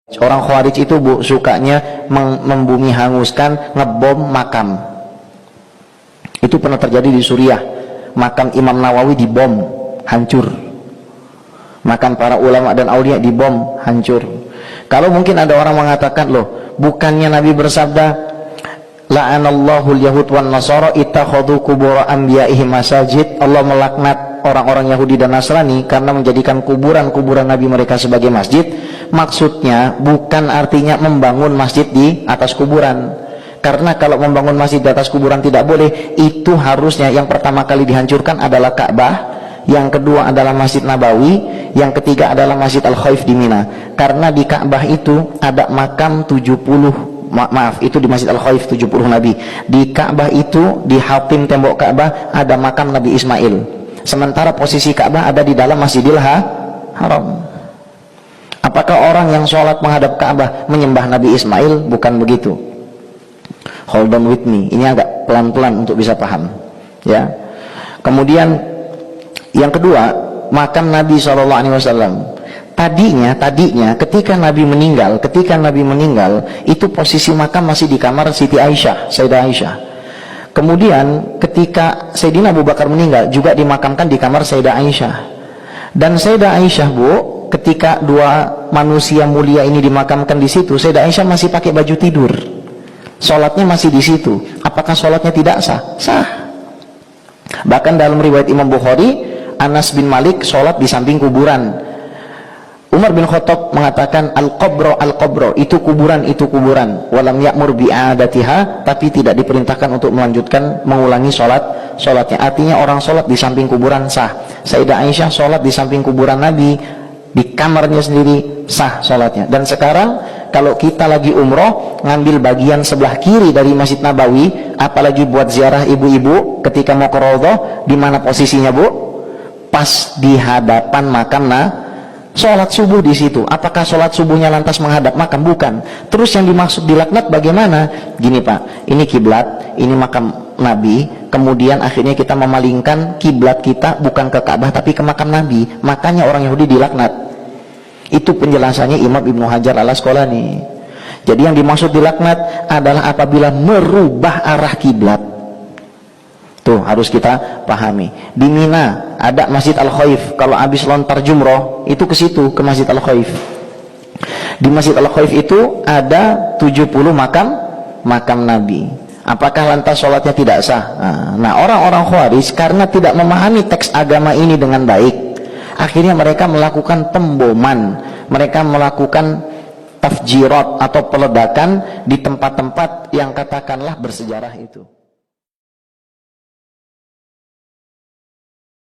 Orang Khawarij itu bu, sukanya membumi hanguskan, ngebom makam. Itu pernah terjadi di Suriah. Makam Imam Nawawi dibom, hancur. Makam para ulama dan aulia dibom, hancur. Kalau mungkin ada orang mengatakan, loh, bukannya Nabi bersabda, la'anallahu al-yahud wan nasara ittakhadhu qubur anbiya'ihim masajid. Allah melaknat orang-orang Yahudi dan Nasrani karena menjadikan kuburan-kuburan Nabi mereka sebagai masjid. Maksudnya bukan artinya membangun masjid di atas kuburan, karena kalau membangun masjid di atas kuburan tidak boleh. Itu harusnya yang pertama kali dihancurkan adalah Ka'bah, yang kedua adalah Masjid Nabawi, yang ketiga adalah Masjid Al-Khaif di Mina. Karena di Ka'bah itu ada makam 70, maaf, itu di Masjid Al-Khaif 70 Nabi. Di Ka'bah itu, di hatim tembok Ka'bah ada makam Nabi Ismail. Sementara posisi Ka'bah ada di dalam Masjidil Haram. Apakah orang yang sholat menghadap Ka'bah menyembah Nabi Ismail? Bukan begitu. Hold on with me. Ini agak pelan-pelan untuk bisa paham. Ya. Kemudian yang kedua, makam Nabi SAW. Tadinya ketika Nabi meninggal, itu posisi makam masih di kamar Siti Aisyah, Sayyidah Aisyah. Kemudian ketika Sayyidina Abu Bakar meninggal, juga dimakamkan di kamar Sayyidah Aisyah. Dan Sayyidah Aisyah, Bu, ketika dua manusia mulia ini dimakamkan di situ, Sayyidah Aisyah masih pakai baju tidur, sholatnya masih di situ. Apakah sholatnya tidak sah? Sah. Bahkan dalam riwayat Imam Bukhari, Anas bin Malik sholat di samping kuburan. Umar bin Khattab mengatakan al-qabro, itu kuburan, walam ya'mur bi'adatiha, tapi tidak diperintahkan untuk melanjutkan mengulangi sholatnya. Artinya orang sholat di samping kuburan sah. Sayyidah Aisyah sholat di samping kuburan Nabi, di kamarnya sendiri, sah sholatnya. Dan sekarang kalau kita lagi umroh, ngambil bagian sebelah kiri dari Masjid Nabawi, apalagi buat ziarah ibu-ibu ketika mau ke Raudhah, di mana posisinya, Bu? Pas di hadapan makam sholat subuh di situ. Apakah sholat subuhnya lantas menghadap makam? Bukan. Terus yang dimaksud dilaknat bagaimana? Gini Pak, ini kiblat, ini makam Nabi, kemudian akhirnya kita memalingkan kiblat kita bukan ke Ka'bah tapi ke makam Nabi, makanya orang Yahudi dilaknat. Itu penjelasannya Imam Ibnu Hajar Al-Asqalani. Jadi yang dimaksud dilaknat adalah apabila merubah arah kiblat. Tuh harus kita pahami. Di Mina ada Masjid Al-Khaif. Kalau habis lontar jumroh itu ke situ, ke Masjid Al-Khaif. Di Masjid Al-Khaif itu ada 70 makam Nabi. Apakah lantas sholatnya tidak sah? Nah, orang-orang Khawarij karena tidak memahami teks agama ini dengan baik, akhirnya mereka melakukan pemboman, mereka melakukan tafjirat atau peledakan di tempat-tempat yang katakanlah bersejarah itu.